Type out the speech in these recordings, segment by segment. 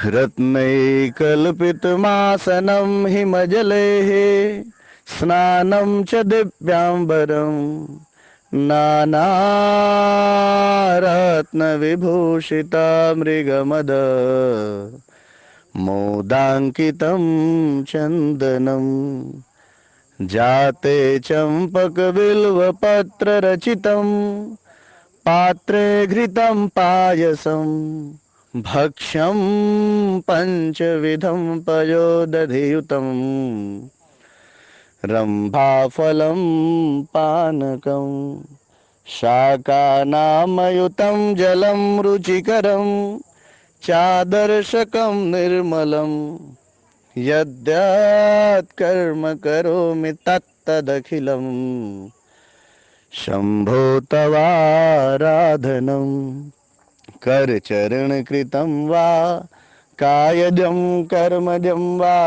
रत्नैकल्पितमासनं हिमजलेः स्नानं च दिव्याम्बरं नानारत्नविभूषिता मृगमद मोदाङ्कितं चन्दनं जाते चम्पकबिल्वपत्ररचितं पात्रे घृतं पायसं भक्ष्यं पञ्चविधं पयोदधियुतं रम्भाफलं पानकं शाकानामयुतं जलं रुचिकरं चादर्शकं निर्मलं यद्यत् कर्म करोमि तत्तदखिलं शम्भो तवाराधनं करचरणकृतं वा कायजं कर्मजं वा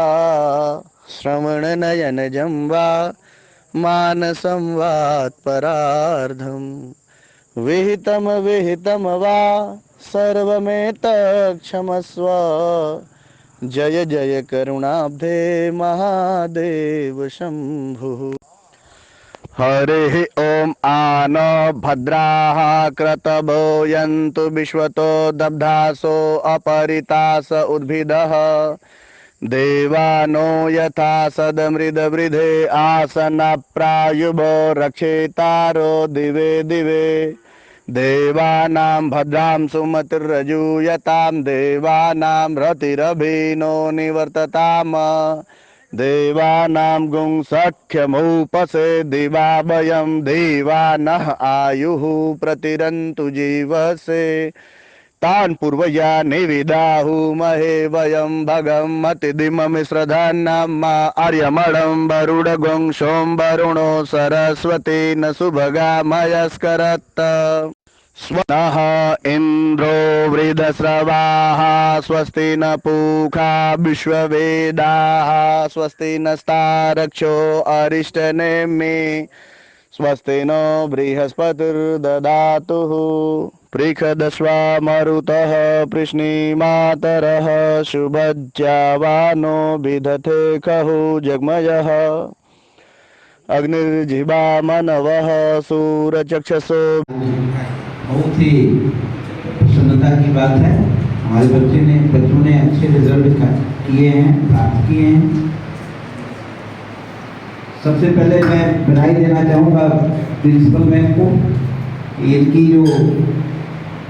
श्रवणनयनजं वा मानसं वात्परार्धं विहितं वा सर्वमेतत्क्षमस्व जय जय करुणाब्धे महादेव शंभुः। हरिः ओम आनो भद्राः क्रतवो यन्तु विश्वतो दब्धासो अपरितास उद्भिदः देवानो यथा सदमृदवृधे आसनप्रायुभो रक्षेतारो दिवे दिवे देवानां भद्रां सुमतिर्रजूयतां देवानां रतिरभिनो निवर्तताम देवानां गुंसख्यमुपसे दिवा वयं देवानः आयुः प्रतिरन्तु जीवसे तान् पूर्वया निविदाहुमहे वयं भगं मतिदिममिश्रधान्नां मा आर्यमणं वरुडगुं सों वरुणो सरस्वती न सुभगा मयस्करत् स्वनः इन्द्रो वृधस्रवाः स्वस्ति न पूषा विश्ववेदाः स्वस्ति नस्तारक्षो अरिष्टनेमि स्वस्ति नो बृहस्पतिर्दधातुः पृषदश्वा मरुतः पृश्निमातरः शुभज्यावानो विदधते खहु जग्मयः अग्निर्जिह्वा मनवः सूरचक्षसो। बहुत ही प्रसन्नता की बात है। हमारे बच्चों ने अच्छे रिजल्ट किए हैं, प्राप्त किए हैं। सबसे पहले मैं बधाई देना चाहूँगा प्रिंसिपल मैम को। इनकी जो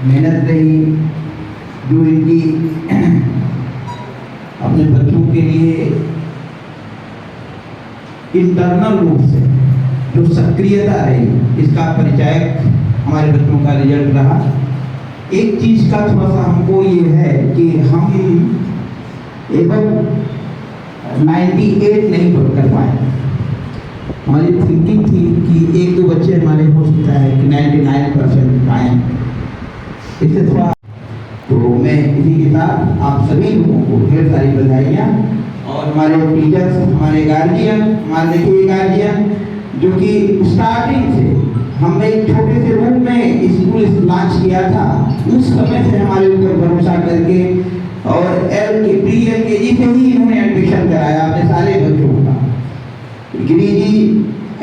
मेहनत रही, जो इनकी अपने बच्चों के लिए इंटरनल रूप से जो सक्रियता रही, इसका परिचायक हमारे बच्चों का रिजल्ट रहा। एक चीज का थोड़ा सा हमको ये है कि हम एवं 98 नहीं कर पाए। हमारी थिंकिंग थी कि एक दो बच्चे हमारे हो सकता है कि 99% पाए। इससे थोड़ा तो मैं इसी के साथ आप सभी लोगों को ढेर सारी बधाइयाँ और हमारे टीचर्स, हमारे गार्जियन, हमारे देखिए गार्जियन जो कि स्टार्टिंग से हमने एक छोटे से रूम में स्कूल लॉन्च किया था, उस समय से हमारे ऊपर भरोसा करके और प्री LKG से ही इन्होंने एडमिशन कराया अपने सारे बच्चों का। गिरी जी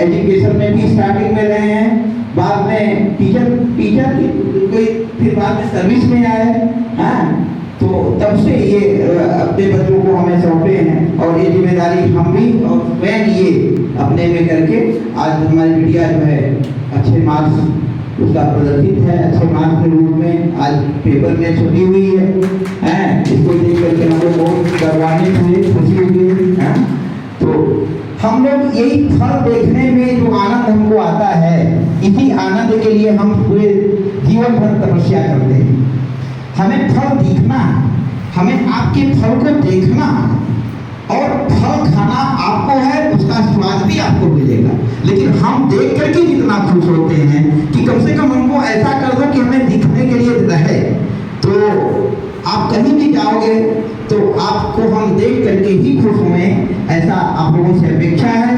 एजुकेशन में भी स्टार्टिंग में रहे हैं, बाद में टीचर फिर बाद में सर्विस में आए। हाँ, तो तब से ये अपने बच्चों को हमें सौंपे हैं और ये जिम्मेदारी हम भी और स्वयं ये अपने में करके आज हमारी बिटिया जो है अच्छे मार्क्स उसका प्रदर्शित है, अच्छे मार्क्स के रूप में आज पेपर में छुट्टी हुई है। इसको देख करके हम लोग बहुत गौरवान्वित हुए, खुशी हुई है। तो हम लोग यही फल देखने में जो आनंद हमको आता है, इसी आनंद के लिए हम पूरे जीवन भर तपस्या करते हैं। हमें फल दिखना, हमें आपके फल को देखना और फल खाना आपको है, उसका स्वाद भी आपको मिलेगा। लेकिन हम देख करके जितना खुश होते हैं कि कम से कम हमको ऐसा कर दो कि हमें दिखने के लिए रहे, तो आप कहीं भी जाओगे तो आपको हम देख करके ही खुश हुए, ऐसा आप लोगों से अपेक्षा है।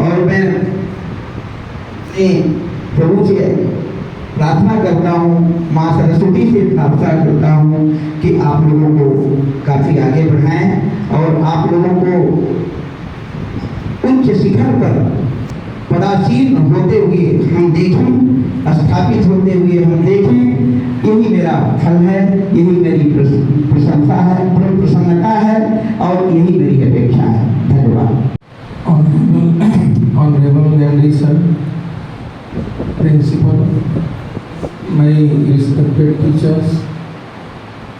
और मैं प्रभु से प्रार्थना करता हूँ माँ सरस्वती से प्रार्थना करता हूँ कि आप लोगों को काफ़ी आगे बढ़ाएं और आप लोगों को उच्च शिखर पर पदासीन होते हुए हम देखें, स्थापित होते हुए हम देखें। यही मेरा फल है, यही मेरी प्रशंसा है, प्रसन्नता है और यही मेरी अपेक्षा है। धन्यवाद। Honorable MD sir, principal, my respected teachers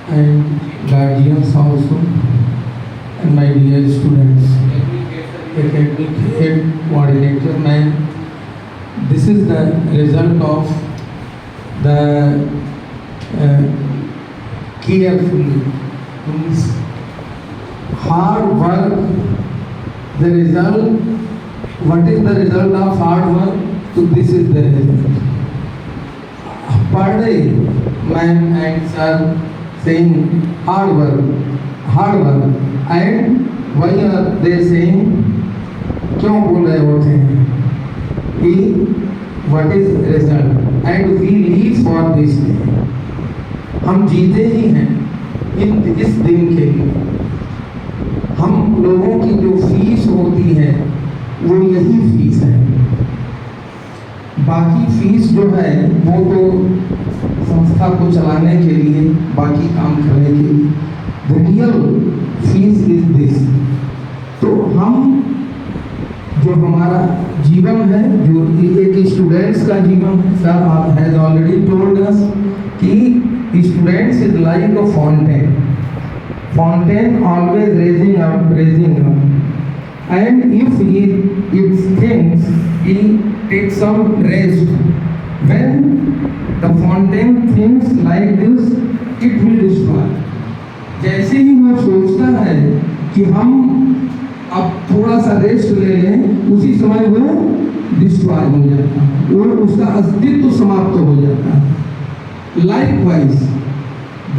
and guardians also, and my dear students, academic head coordinator, man, this is the result of the carefully means hard work. The result, what is the result of hard work? So this is the result. Per day, man and sir saying hard work, and why are they saying? क्यों बोल रहे होते हैं कि what is result and we live for this day. हम जीते ही हैं इस दिन के लिए। हम लोगों की जो फीस होती है वो यही फीस है, बाकी फीस जो है वो तो संस्था को चलाने के लिए, बाकी काम करने के लिए। The real fees is this. तो हम जो हमारा जीवन है, जो एक स्टूडेंट्स का जीवन है, sir has already told us कि students is like a fountain, fountain always raising up, and if it thinks he takes some rest, when the fountain thinks like this, it will destroy. जैसे ही वो सोचता है कि हम अब थोड़ा सा रेस्ट ले लें, उसी समय वो डिस्ट्रॉय हो जाता है, वो उसका अस्तित्व समाप्त हो जाता है। Likewise,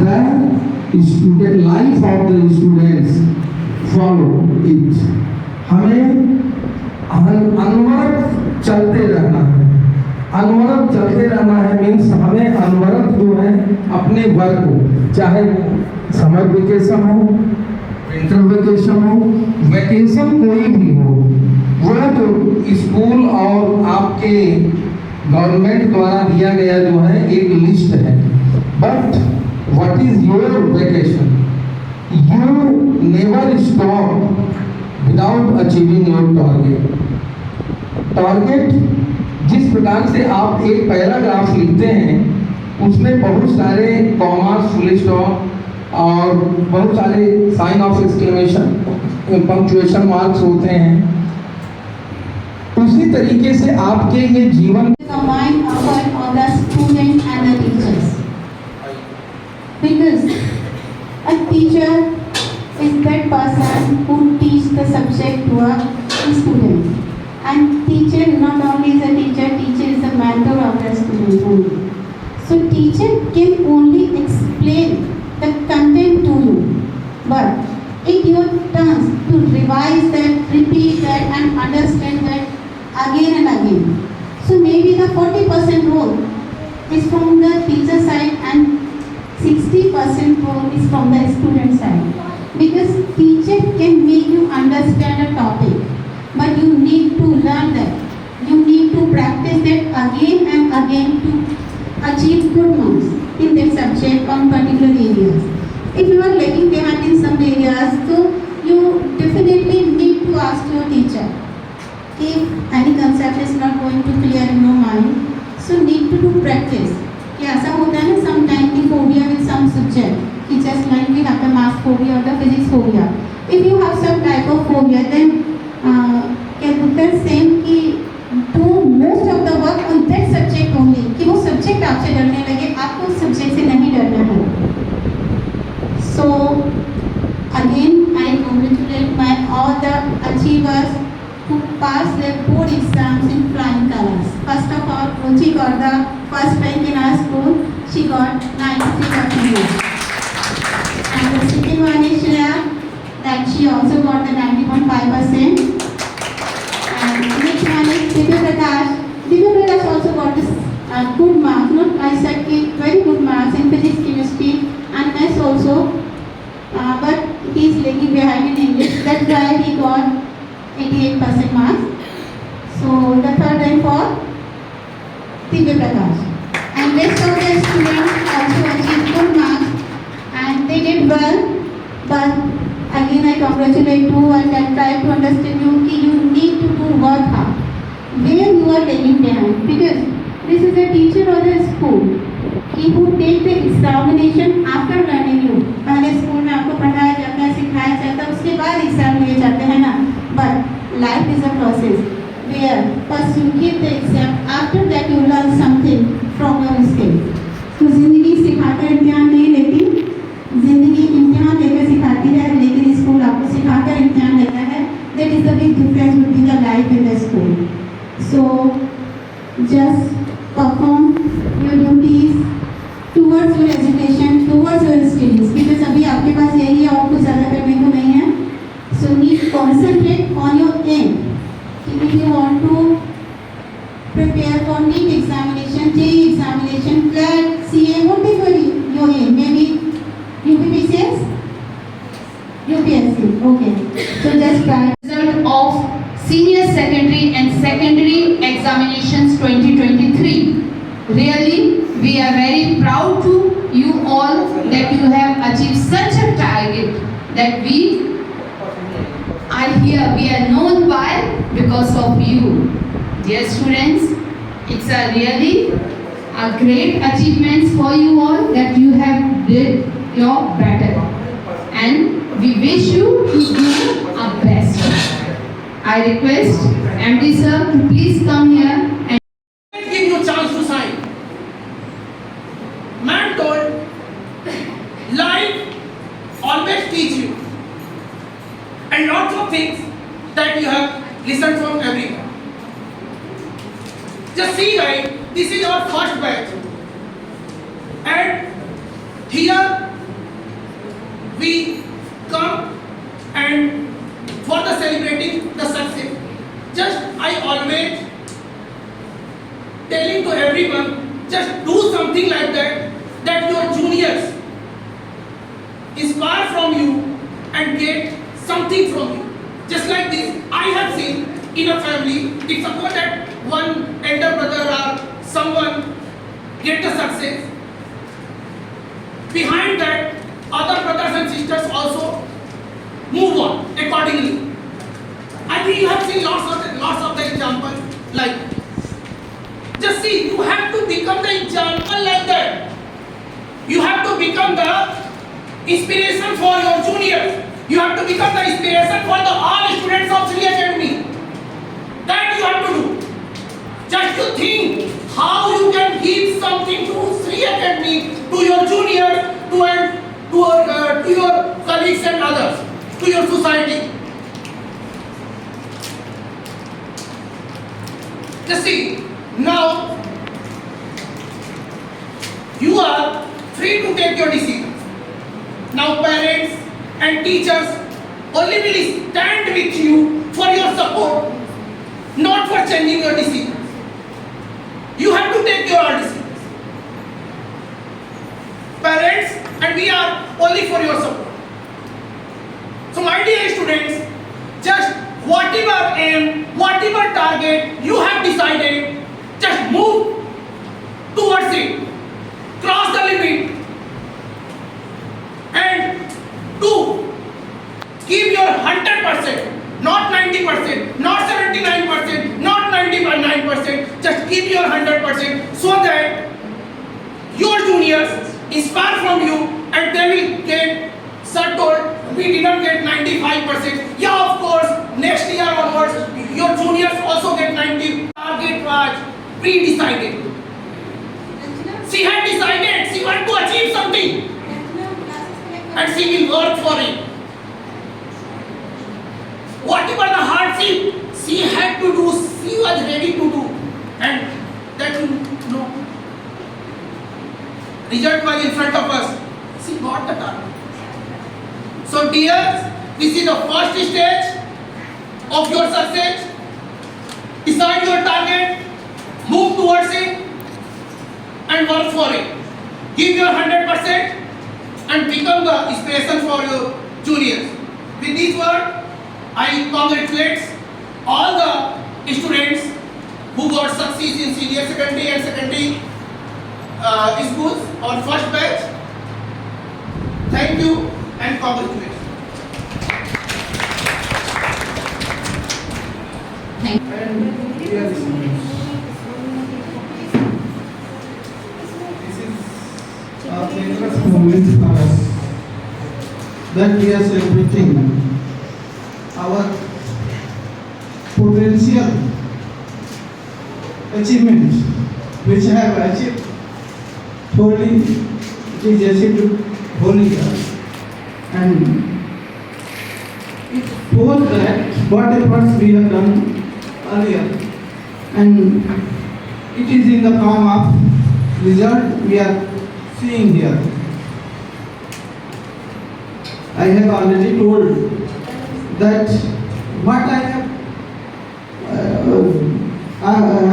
the student life of the students follow it. हमें अनवरत चलते रहना है, अनवरत चलते रहना है मीन्स हमें अनवरत जो है अपने वर्क को, चाहे वो समर वेकेशन हो, विंटर वेकेशन हो, वेकेशन कोई भी हो, वह तो स्कूल और आपके गवर्नमेंट द्वारा दिया गया जो है एक लिस्ट है। But what is your vacation? You never stop without achieving your target. Target जिस प्रकार से आप एक पैराग्राफ लिखते हैं उसमें बहुत सारे कॉमास, फुल स्टॉप और बहुत सारे sign of exclamation, punctuation marks होते हैं, उसी तरीके से आपके ये जीवन combine effort of the student and the teachers, because a teacher is that person who teach the subject to a student, and teacher not only is a teacher, teacher is the mentor of the student only. So teacher can only explain the content to you, but it your turn to revise that, repeat that and understand that again and again. So maybe the 40% role is from the teacher side and 60% role is from the student side. Because teacher can make you understand a topic, but you need to learn that. You need to practice that again and again to achieve good marks in that subject on particular areas. If you are lagging behind in some areas, so you definitely need to ask your teacher. If any concept is not going to clear in your mind, so need to do practice. कि ऐसा होता है ना sometimes की phobia with some subject, कि just like we have the math phobia or the physics phobia. If you have some type of phobia, then can put that same कि do most of the work on that subject only, कि वो subject आपसे डरने लगे, आपको उस subject से नहीं डरना है. So again, I congratulate my all the achievers who passed their board exams in flying colors. First of all, Ruchi got the first rank in our school. She got 93%. And the second one is Shreya, that she also got the 90.5%. And next one is Divya Prakash. Divya Prakash also got this good mark. Not I said very good mark. but he is lagging behind in English. That's why he got 88% marks. So the third rank for Divya Prakash. And rest of the students also achieved good marks and they did well. But again I congratulate you and I try to understand you कि you need to do work hard. Where you are lagging behind, because this is a teacher or a school कि who take the examination after learning you. पहले school में आपको पढ़ाया जाता है, सिखाया जाता है, उसके बाद एग्जाम लिए जाते हैं ना. But life is a process where first you give the exam, after that you learn something from your mistake. तो जिंदगी सिखाकर इम्तिहान नहीं लेती, जिंदगी इम्तिहान लेकर सिखाती है, लेकिन स्कूल आपको सिखाकर इम्तिहान लेता है. That is the big difference between the life and the school. So just perform your duties towards your education, towards your studies. Because अभी आपके पास यही है और कुछ ज़्यादा करने को नहीं है. So need concentrate on your aim. If you want to prepare for NEET examination, JEE examination, CLAT, CA, whatever your aim, maybe UPPCS, UPSC. Okay. So just try. Result of Senior Secondary and Secondary Examinations 2023. Really, we are very proud to you all that you have achieved such a target that we are here. We are known by because of you. Dear students, it's a really a great achievements for you all that you have did your better. And we wish you to do our best. I request MD sir to please come here and give you a chance to sign. Man told, life always teach you, and lots of things that you have listened from everyone. Just see, guys, this is our first batch, and here we come and for the celebrating the success. Just I always telling to everyone, just do something like that your juniors inspire from you and get something from you. Just like this, I have seen in a family, if suppose that one elder brother or someone get a success, behind that other brothers and sisters also move on accordingly. I think you have seen lots of the examples like. Just see, you have to become the example like that. You have to become the inspiration for your juniors. You have to become the inspiration for the all students of Sri Academy. That you have to do. Just to think how you can give something to Sri Academy, to your juniors, to your colleagues and others, to your society. Just see, now you are free to take your decisions. Now parents and teachers only will stand with you for your support, not for changing your decisions. You have to take your own decisions. Parents and we are only for your support. So my dear students, just whatever aim, whatever target you have decided, just move towards it. Cross the limit. And do. Give your 100%, not 90%, not 79%, not 99%. Just give your 100% so that your juniors inspire from you and they will get, sir told, we didn't get 95%. Yeah, of course, next year onwards, your juniors also get 90. Target was pre-decided. She had decided she wanted to achieve something and she will work for it. Whatever the hardship she had to do, she was ready to do. And that you know, result was in front of us. She got the target. So dear, this is the first stage of your success. Decide your target, move towards it and work for it. Give your 100% and become the inspiration for your years. With these words, I congratulate all the students who got success in senior secondary and secondary schools or first batch. Thank you and congratulations. And dear students, this is a famous moment for us that we are celebrating our potential achievement which I have achieved wholly, it is achieved wholly, and it shows that what efforts we have done earlier, and it is in the form of result we are seeing here. I have already told that what I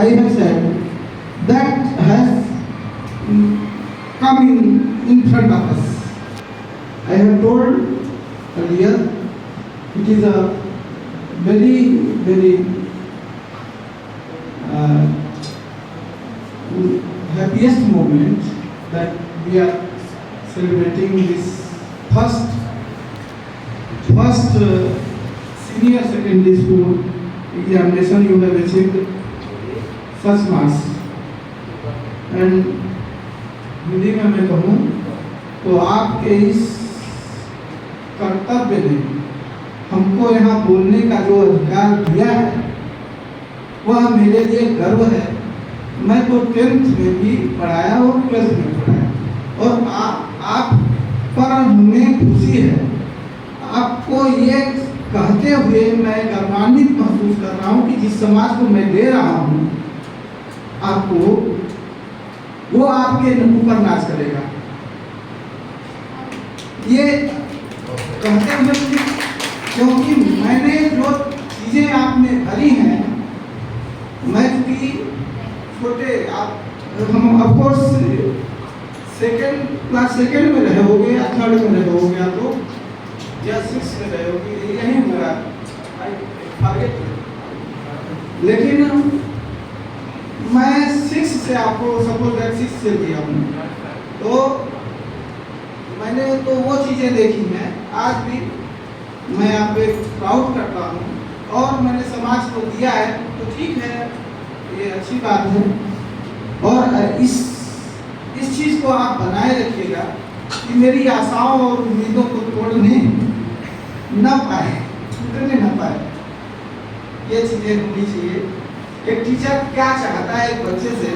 have said that has come in front of us. I have told earlier it is a very happiest moment that we are celebrating this first senior secondary school examination. You have achieved first marks, and Hindi में मैं कहूँ तो आपके इस कर्तव्य ने हमको यहाँ बोलने का जो अधिकार दिया है वह मेरे लिए गर्व है। मैं तो 10th में भी पढ़ाया और 12th में पढ़ाया, और आप पर हमें खुशी है। आपको ये कहते हुए मैं गर्वान्वित महसूस कर रहा हूँ कि जिस समाज को मैं दे रहा हूँ आपको, वो आपके ऊपर नाच करेगा। ये कहते हुए क्योंकि मैंने जो चीज़ें आपने भरी हैं, मैं चूँकि छोटे हम ऑफकोर्स सेकेंड में रहे होगे या थर्ड में रहे होगे या तो या 6 में रहे होगे, यही मेरा लेकिन मैं 6 से आपको सपोज दैट 6 से दिया हूँ, तो मैंने तो वो चीज़ें देखी हैं। आज भी मैं यहाँ पे प्राउड करता हूँ, और मैंने समाज को दिया है, तो ठीक है, ये अच्छी बात है। और इस चीज़ को आप बनाए रखिएगा कि मेरी आशाओं और उम्मीदों को तोड़ने न पाए, टूटने न पाए। ये चीज़ें होनी चाहिए। एक टीचर क्या चाहता है एक बच्चे से?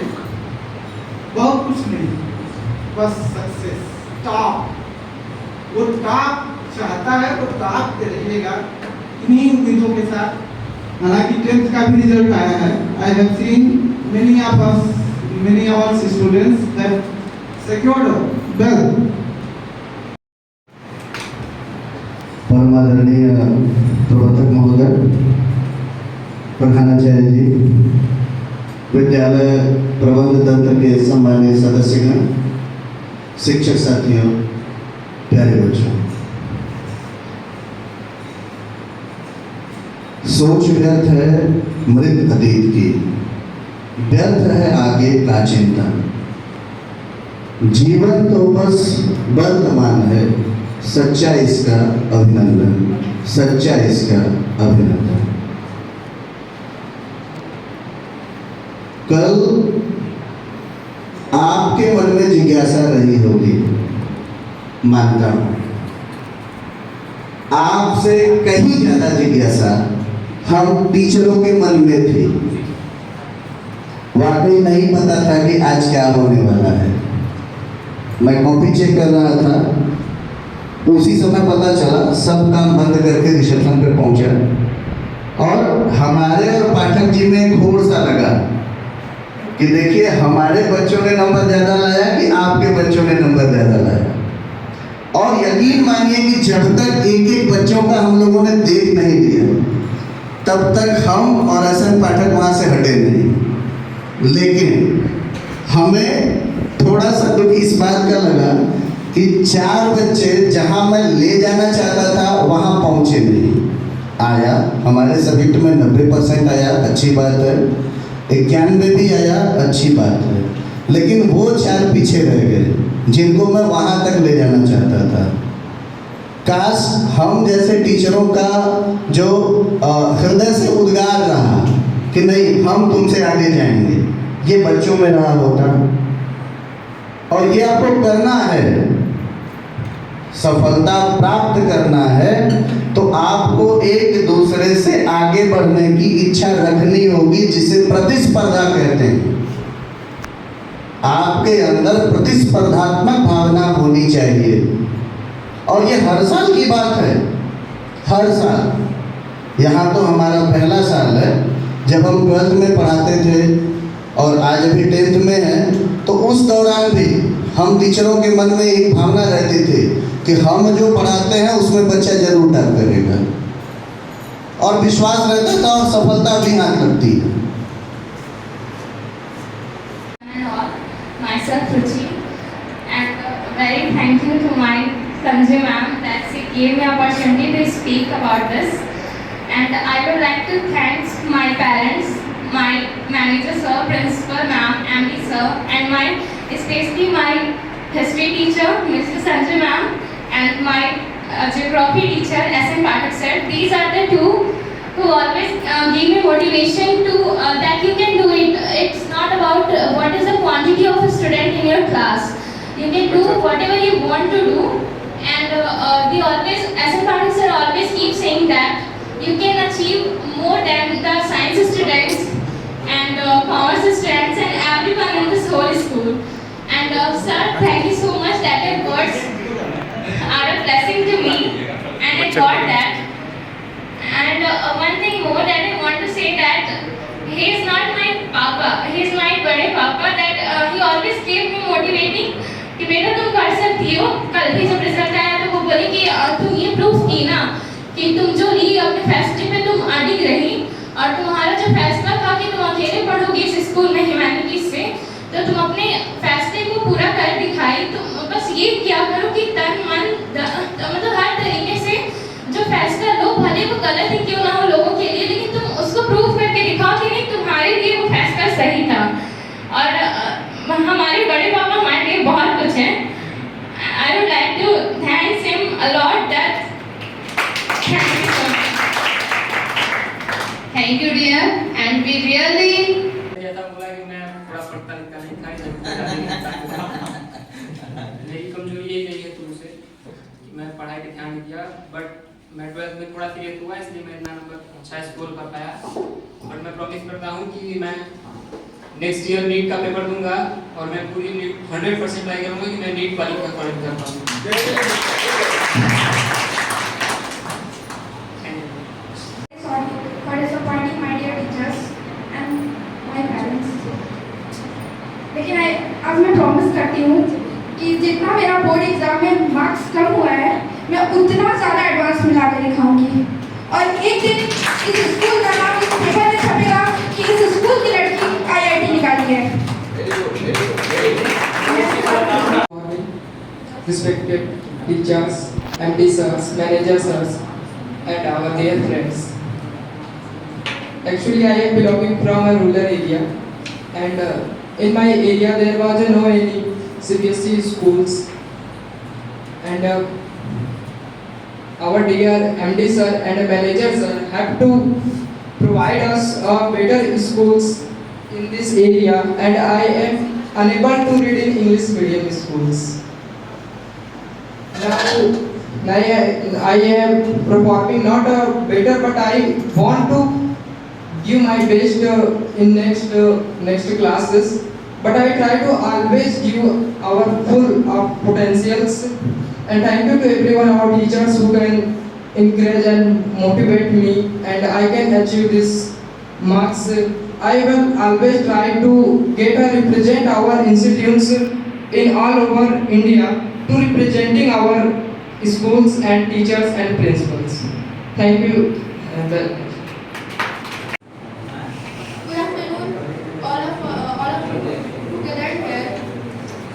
बहुत कुछ नहीं, बस सक्सेस, टॉप। वो टॉप चाहता है, वो टॉप पे रहिएगा इन्हीं उम्मीदों के साथ। हालांकि 10th का भी रिजल्ट आया है। I have seen many of our students that secured well. परमादरणीय प्रवर्तक महोदय, प्रधानाचार्य जी, विद्यालय प्रबंध तंत्र के सम्मानित सदस्यगण, शिक्षक साथियों, प्यारे बच्चों, सोच व्यर्थ है मृत अतीत की, व्यर्थ है आगे का चिंतन। जीवन तो बस वर्तमान है, सच्चा इसका अभिनंदन, सच्चा इसका अभिनंदन। कल आपके मन में जिज्ञासा रही होगी, मानता हूं, आपसे कहीं ज्यादा जिज्ञासा हम टीचरों के मन में थी। वाकई नहीं पता था कि आज क्या होने वाला है। मैं कॉपी चेक कर रहा था, उसी समय पता चला, सब काम बंद करके रिसेप्शन पे पहुंचा, और हमारे और पाठक जी में एक होड़ सा लगा कि देखिए हमारे बच्चों ने नंबर ज़्यादा लाया कि आपके बच्चों ने नंबर ज़्यादा लाया। और यकीन मानिए कि जब तक एक एक बच्चों का हम लोगों ने देख नहीं लिया, तब तक हम और असन पाठक वहाँ से हटे नहीं। लेकिन हमें थोड़ा सा दुख इस बात का लगा कि 4 बच्चे जहाँ मैं ले जाना चाहता था वहाँ नहीं आया, हमारे सब्जेक्ट में 90% आया, अच्छी बात है, 91 भी आया, अच्छी बात है, लेकिन वो 4 पीछे रह गए जिनको मैं वहाँ तक ले जाना चाहता था। काश हम जैसे टीचरों का जो हृदय से उद्गार रहा कि नहीं हम तुमसे आगे जाएंगे, ये बच्चों में रहा होता। और ये आपको करना है, सफलता प्राप्त करना है तो आपको एक दूसरे से आगे बढ़ने की इच्छा रखनी होगी, जिसे प्रतिस्पर्धा कहते हैं। आपके अंदर प्रतिस्पर्धात्मक भावना होनी चाहिए, और ये हर साल की बात है, हर साल। यहाँ तो हमारा पहला साल है, जब हम 12th में पढ़ाते थे और आज अभी 10th में है, तो उस दौरान भी हम टीचरों के मन में एक भावना रहती थी कि हम जो पढ़ाते हैं उसमें बच्चा जरूर टॉप करेगा, और विश्वास रहता था और सफलता भी हाथ लगती है। Myself Ruchi, and very thank you to my Sanjay ma'am that she gave me opportunity to speak about this, and I would like to thank my parents, my manager sir, principal ma'am, MD sir, and my especially my history teacher Mr. Sanjay ma'am, and my geography teacher SM Pathak sir. These are the two who always give me motivation to that you can do it. It's not about what is the quantity of a student in your class. You can do whatever you want to do, and they always, SM Pathak sir always keep saying that you can achieve more than the science students and commerce students and everyone in this whole school. And sir, thank you so much that your words are a blessing to me, and I got that. And one thing more that I want to say that he is not my papa, he is my bade papa, that he always keep me motivating कि बेटा तुम कर सकती हो। कल भी जब result आया तो वो बोली कि तुम ये प्रूफ की ना कि तुम जो ली अपने फैसले पे तुम अडिग रही, और तुम्हारा जो फैसला था कि तुम अकेले पढ़ोगी इस स्कूल में ह्यूमैनिटीज से, तो तुम अपने फैसले को पूरा कर दिखाई। तुम बस ये क्या करो कि तन मन मतलब हर तरीके से जो फैसला लो, भले वो गलत ही क्यों ना हो लोगों के लिए, लेकिन तुम उसको प्रूफ करके दिखाओ कि नहीं तुम्हारे लिए वो फैसला सही था। और हमारे बड़े पापा हमारे लिए बहुत कुछ हैं। I would like to thank him a lot. That thank you so much. Thank you dear, and we really ऐसा बोला कि मैं थोड़ा पढ़ता लिखता नहीं था, मेरी कमजोरी यही रही है शुरू से कि मैं पढ़ाई पे ध्यान नहीं दिया, बट मैं 12th में थोड़ा सीरियस हुआ, इसलिए मैं इतना नंबर अच्छा स्कोर कर पाया। बट मैं प्रॉमिस करता हूँ कि मैं नेक्स्ट ईयर नीट का पेपर दूंगा, और मैं पूरी नीट 100% ट्राई करूंगा कि मैं नीट वाली का कॉलेज कर पाऊँ। For disappointing my dear teachers and my parents. लेकिन अब मैं प्रॉमिस करती हूँ कि जितना मेरा बोर्ड एग्जाम में मार्क्स कम हुआ है, मैं उतना ज़्यादा एडवांस मिला कर दिखाऊंगी, और एक दिन इस स्कूल का नाम इस पेपर में छपेगा कि इस स्कूल की लड़की IIT निकाली है। Respected teachers, MD sirs, manager sirs, and our dear friends. Actually, I am belonging from a rural area, and in my area there was no any CBSE schools, and our dear MD sir and manager sir have to provide us better schools in this area, and I am unable to read in English medium schools. Now I am performing not better, but I want to give my best in next classes. But I try to always give our full of potentials. And thank you to everyone, our teachers who can encourage and motivate me, and I can achieve this marks. I will always try to get a represent our institutes in all over India, to representing our schools and teachers and principals. Thank you. Good afternoon, all of you who gathered here.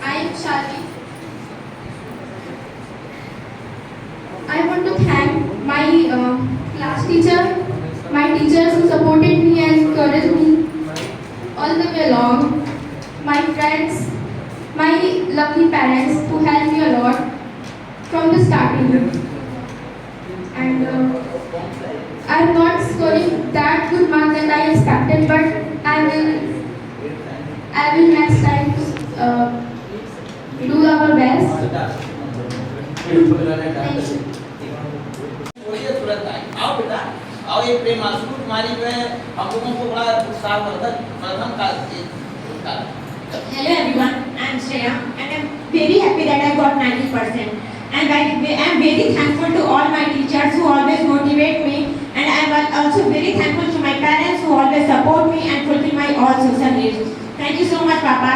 I am Shali. I want to thank my class teacher, my teachers who supported me and encouraged me all the way along, my friends, my lovely parents who helped me a lot from the starting. And I'm not scoring that good marks that I expected, but I will next time do our best. Thank you. थोड़ी तुरंत आई आओ बेटा आओ ये प्रेम आंसू तुम्हारी जो है हम लोगों को बड़ा उत्साह वर्धक प्रथम का Hello everyone, I am Shreya and I am very happy that I got 90%. And I am very thankful to all my teachers who always motivate me, and I am also very thankful to my parents who always support me and fulfill my all social needs. Thank you so much, Papa.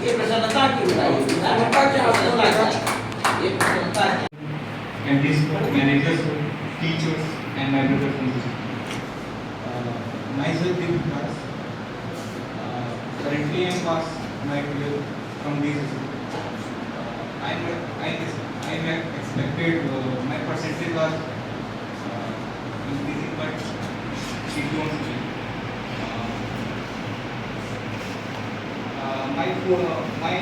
ये प्रसन्नता की प्रसन्नता क्या होता है ये प्रसन्नता and these managers, teachers and my brothers and sisters. Myself Dev Vikas. Currently I am past my 12th from this school. I am expected my percentage was increasing, but it won't be. My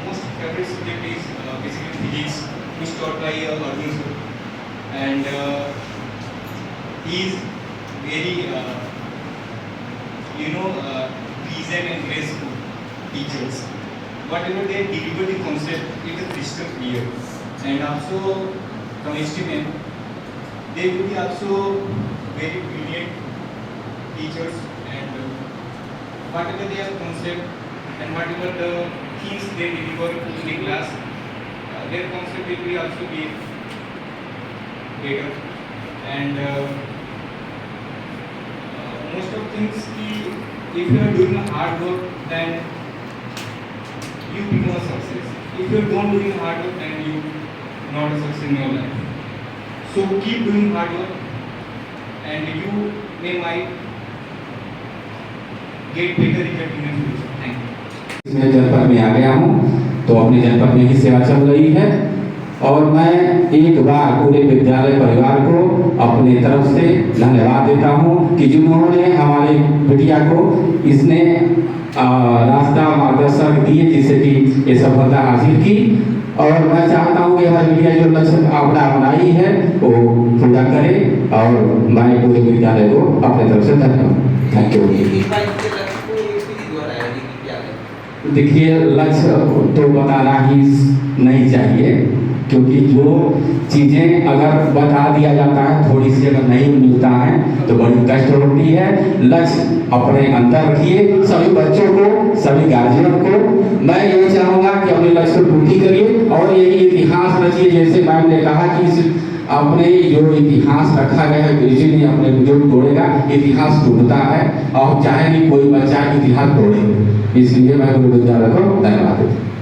most favorite subject is basically physics, which taught by Arjun sir, and he is very pleasant and graceful teachers. Whatever they deliver the concept, it is crystal clear. And also chemistry men, they will be also very brilliant teachers, and whatever their concept and whatever the things they deliver in the class, their concept will be also be better. And most of things, if you are doing hard work, then you become a success. If you are not doing hard work, then you not a success in your life. So keep doing hard work, and you might get better result in the future. Thank you. मैं जनपद में आ गया हूँ, तो अपने जनपद में ही सेवा चल रही है, और मैं एक बार पूरे विद्यालय परिवार को अपनी तरफ से धन्यवाद देता हूँ कि जिन्होंने हमारे बिटिया को इसने रास्ता मार्गदर्शन दिए जिससे कि ये सफलता हासिल की। और मैं चाहता हूँ कि हमारी बिटिया जो लक्ष्य अपना बनाई है वो पूरा करे, और मैं पूरे विद्यालय को अपने तरफ से धन्यवाद। Thank you. देखिए, लक्ष्य तो बताना ही नहीं चाहिए, क्योंकि जो चीज़ें अगर बता दिया जाता है, थोड़ी सी अगर नहीं मिलता है तो बड़ी कष्ट होती है। लक्ष्य अपने अंदर रखिए। सभी बच्चों को, सभी गार्जियन को मैं ये चाहूँगा कि अपने लक्ष्य को पूरी करिए और ये इतिहास रचिए। जैसे मैम ने कहा कि अपने जो इतिहास रखा गया है, इसीलिए अपने जो तोड़ेगा इतिहास टूटता है, और चाहे कि कोई बच्चा इतिहास तोड़े। इसलिए मैं गुरु विद्यालय को धन्यवाद देता हूँ।